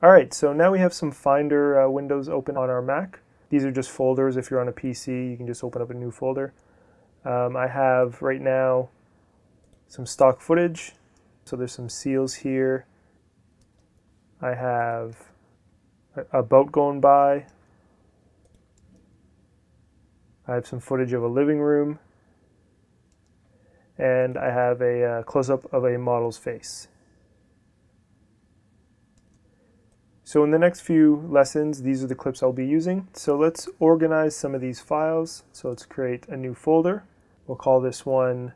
All right, so now we have some Finder windows open on our Mac. These are just folders. If you're on a PC, you can just open up a new folder. I have right now some stock footage. So there's some seals here. I have a boat going by. I have some footage of a living room. And I have a close-up of a model's face. So in the next few lessons, these are the clips I'll be using. So let's organize some of these files. So let's create a new folder. We'll call this one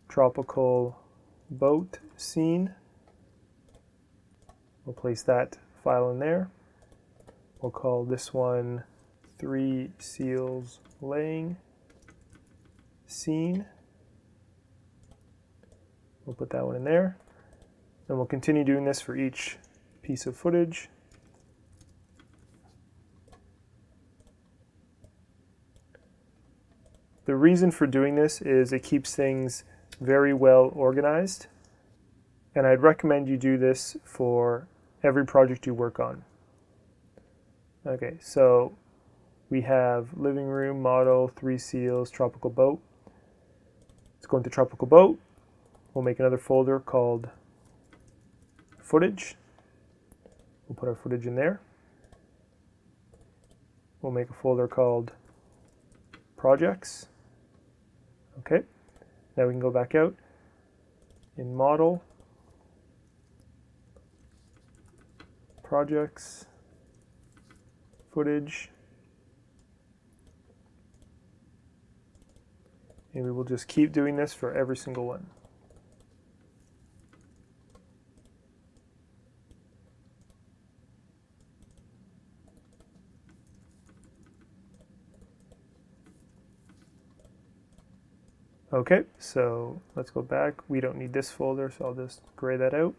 Tropical Boat Scene. We'll place that file in there. We'll call this one 3 Seals Laying Scene. We'll put that one in there. And we'll continue doing this for each piece of footage. The reason for doing this is it keeps things very well organized. And I'd recommend you do this for every project you work on. Okay, so we have living room, model, 3 seals, tropical boat. Let's go into tropical boat. We'll make another folder called footage. We'll put our footage in there. We'll make a folder called projects. Okay, now we can go back out in model, projects, footage, and we will just keep doing this for every single one. Okay, so let's go back. We don't need this folder, so I'll just gray that out.